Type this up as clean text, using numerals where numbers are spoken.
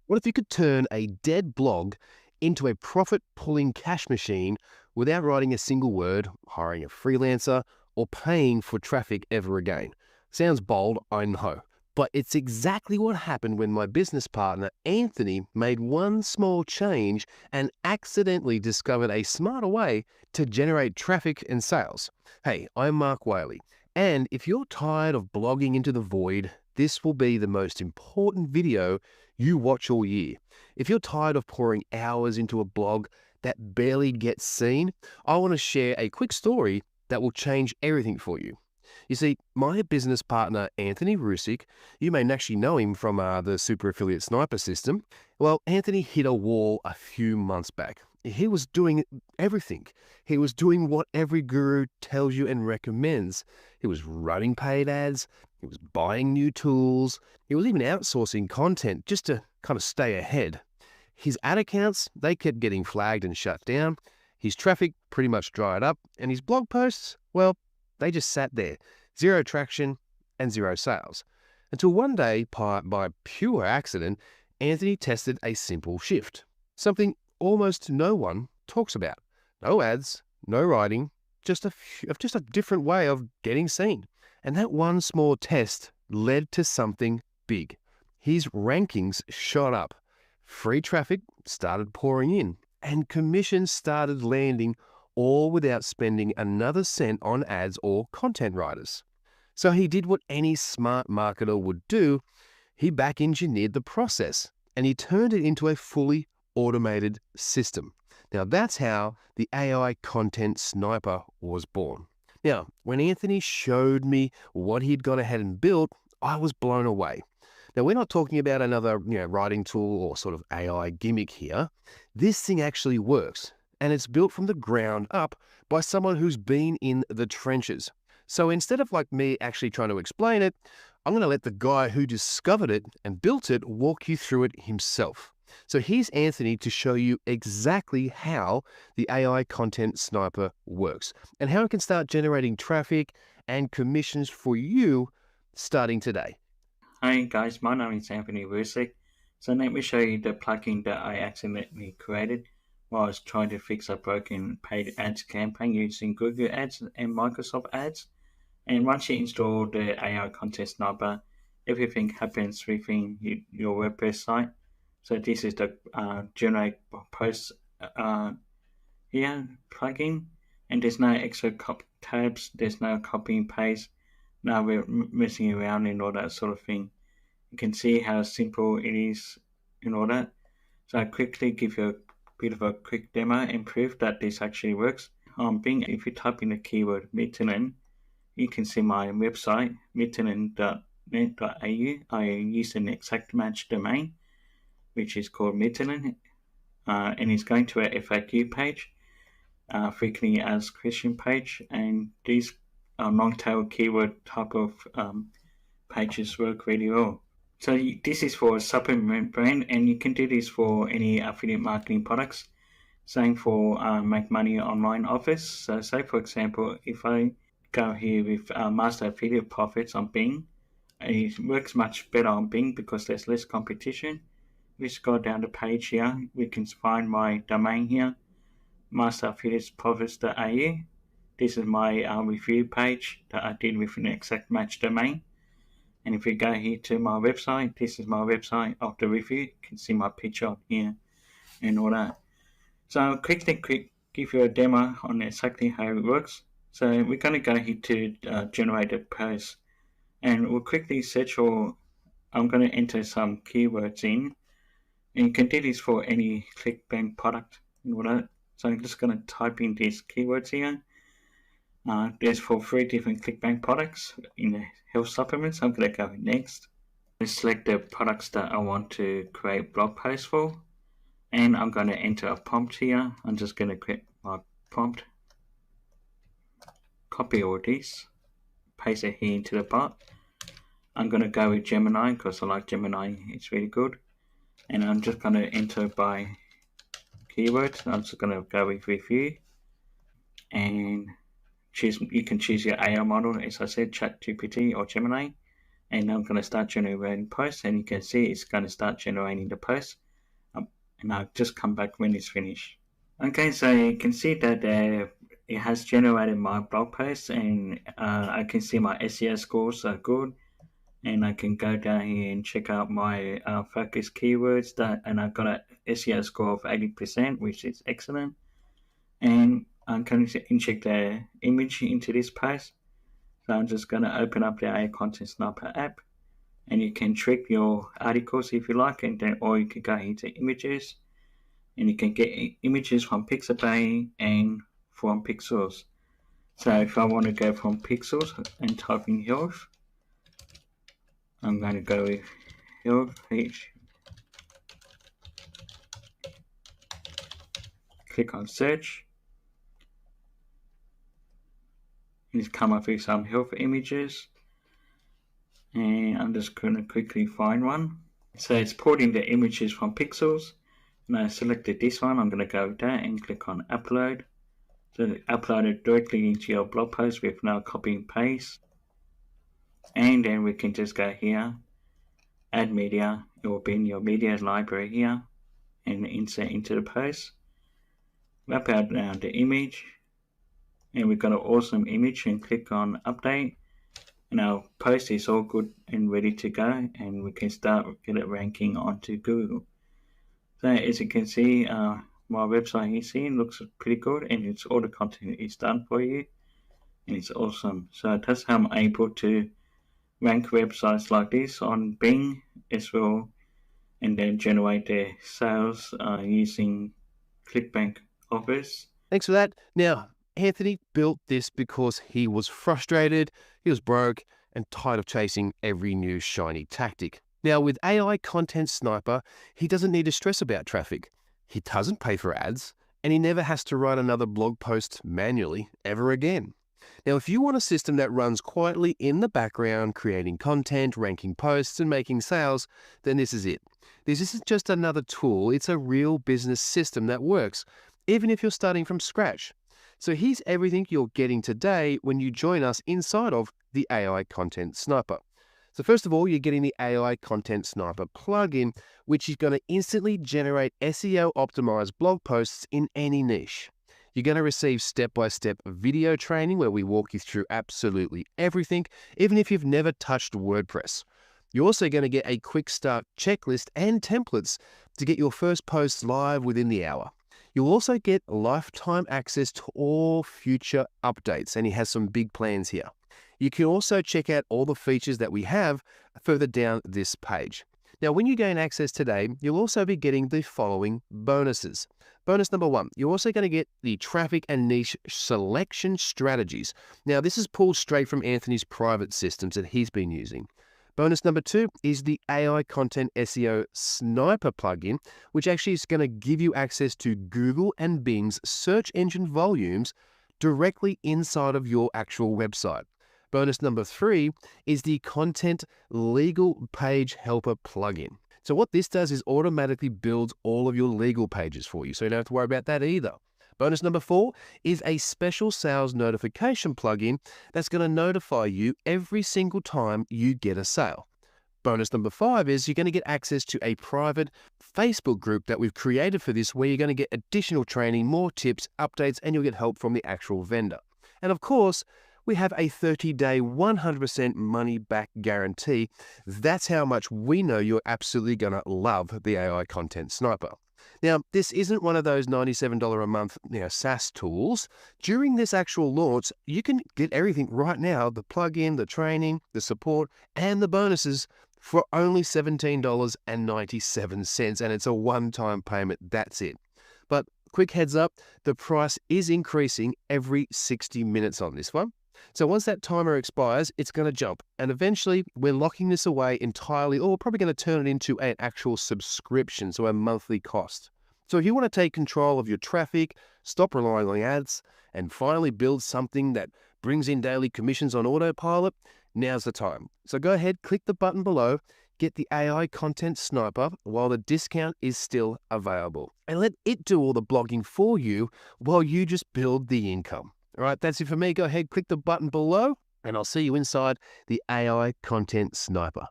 What if you could turn a dead blog into a profit pulling cash machine without writing a single word, hiring a freelancer, or paying for traffic ever again? Sounds bold, I know. But it's exactly what happened when my business partner, Anthony, made one small change and accidentally discovered a smarter way to generate traffic and sales. Hey, I'm Mark Whaley. And if you're tired of blogging into the void, this will be the most important video you watch all year. If you're tired of pouring hours into a blog that barely gets seen, I want to share a quick story that will change everything for you. You see, my business partner, Anthony Rusick, you may actually know him from the Super Affiliate Sniper system. Well, Anthony hit a wall a few months back. He was doing everything. He was doing what every guru tells you and recommends. He was running paid ads. He was buying new tools. He was even outsourcing content just to kind of stay ahead. His ad accounts, they kept getting flagged and shut down. His traffic pretty much dried up. And his blog posts, well, they just sat there. Zero traction and zero sales. Until one day, by pure accident, Anthony tested a simple shift. Something almost no one talks about. No ads, no writing, just a different way of getting seen. And that one small test led to something big. His rankings shot up. Free traffic started pouring in, and commissions started landing, all without spending another cent on ads or content writers. So he did what any smart marketer would do. He back engineered the process and he turned it into a fully automated system. Now, that's how the AI Content Sniper was born. Now, when Anthony showed me what he'd gone ahead and built, I was blown away. Now, we're not talking about another writing tool or sort of AI gimmick here. This thing actually works, and it's built from the ground up by someone who's been in the trenches. So instead of like me actually trying to explain it, I'm going to let the guy who discovered it and built it walk you through it himself. So here's Anthony to show you exactly how the AI Content Sniper works and how it can start generating traffic and commissions for you starting today. Hi guys, my name is Anthony Rusick. So let me show you the plugin that I accidentally created while I was trying to fix a broken paid ads campaign using Google Ads and Microsoft Ads. And once you install the AI Content Sniper, everything happens within your WordPress site. So this is the generate posts uh, here plugin, and there's no extra tabs, there's no copy and paste, no messing around and all that sort of thing. You can see how simple it is and all that. So I quickly give you a bit of a quick demo and proof that this actually works. On Bing, if you type in the keyword Midtjylland, you can see my website, midtjylland.net.au. I use an exact match domain, which is called Midtjylland, and it's going to a FAQ page, frequently asked question page, and these long tail keyword type of pages work really well. So this is for a supplement brand, and you can do this for any affiliate marketing products. Same for make money online offers. So say for example, if I go here with master affiliate profits on Bing, it works much better on Bing because there's less competition. We just go down the page here. We can find my domain here, masteraffiliatesprofits.au. This is my review page that I did with an exact match domain. And if we go here to my website, this is my website of the review. You can see my picture here and all that. So I'll quick give you a demo on exactly how it works. So we're going to go here to generate a post, and we'll quickly search for. I'm going to enter some keywords in, and you can do this for any ClickBank product and all that. So I'm just going to type in these keywords here. There's for 3 different ClickBank products in the health supplements. I'm going to go next. I select the products that I want to create blog posts for, and I'm going to enter a prompt here. I'm just going to create my prompt, copy all these, paste it here into the bot. I'm going to go with Gemini because I like Gemini, it's really good. And I'm just going to enter by keyword. I'm just going to go with review and choose. You can choose your AI model, as I said, ChatGPT or Gemini. And I'm going to start generating posts, and you can see it's going to start generating the post. And I'll just come back when it's finished. Okay, so you can see that it has generated my blog post, and I can see my SEO scores are good. And I can go down here and check out my focus keywords, and I've got an SEO score of 80%, which is excellent. And I'm going to inject the image into this post. So I'm just going to open up the AI Content Sniper app, and you can trick your articles if you like, and then, or you can go into images, and you can get images from Pixabay and from Pixels. So if I want to go from Pixels and type in health, I'm going to go with health page. Click on search. It's come up with some health images, and I'm just going to quickly find one. So it's porting the images from Pixels, and I selected this one. I'm going to go with that and click on upload. So upload it directly into your blog post with no copy and paste. And then we can just go here, add media. It will be in your media library here, and insert into the post. Upload now the image, and we've got an awesome image, and click on update. And our post is all good and ready to go, and we can start get it ranking onto Google. So as you can see, my website here looks pretty good, and it's all the content is done for you, and it's awesome. So that's how I'm able to rank websites like this on Bing as well, and then generate their sales using ClickBank offers. Thanks for that. Now, Anthony built this because he was frustrated, he was broke, and tired of chasing every new shiny tactic. Now, with AI Content Sniper, he doesn't need to stress about traffic. He doesn't pay for ads, and he never has to write another blog post manually ever again. Now, if you want a system that runs quietly in the background, creating content, ranking posts, and making sales, then this is it. This isn't just another tool, it's a real business system that works, even if you're starting from scratch. So here's everything you're getting today when you join us inside of the AI Content Sniper. So first of all, you're getting the AI Content Sniper plugin, which is going to instantly generate SEO optimized blog posts in any niche. You're going to receive step-by-step video training where we walk you through absolutely everything, even if you've never touched WordPress. You're also going to get a quick start checklist and templates to get your first posts live within the hour. You'll also get lifetime access to all future updates, and he has some big plans here. You can also check out all the features that we have further down this page. Now, when you gain access today, you'll also be getting the following bonuses. Bonus number 1, you're also going to get the traffic and niche selection strategies. Now, this is pulled straight from Anthony's private systems that he's been using. Bonus number 2 is the AI Content SEO Sniper plugin, which actually is going to give you access to Google and Bing's search engine volumes directly inside of your actual website. Bonus number 3 is the Content Legal Page Helper plugin. So what this does is automatically builds all of your legal pages for you, so you don't have to worry about that either. Bonus number 4 is a special sales notification plugin that's going to notify you every single time you get a sale. Bonus number 5 is you're going to get access to a private Facebook group that we've created for this, where you're going to get additional training, more tips, updates, and you'll get help from the actual vendor. And of course, we have a 30-day 100% money back guarantee. That's how much we know you're absolutely going to love the AI Content Sniper. Now, this isn't one of those $97 a month SaaS tools. During this actual launch, you can get everything right now, the plugin, the training, the support, and the bonuses for only $17.97, and it's a one-time payment. That's it. But quick heads up, the price is increasing every 60 minutes on this one. So once that timer expires, it's going to jump. And eventually, we're locking this away entirely, or we're probably going to turn it into an actual subscription, so a monthly cost. So if you want to take control of your traffic, stop relying on ads, and finally build something that brings in daily commissions on autopilot, now's the time. So go ahead, click the button below, get the AI Content Sniper while the discount is still available. And let it do all the blogging for you while you just build the income. All right, that's it for me. Go ahead, click the button below, and I'll see you inside the AI Content Sniper.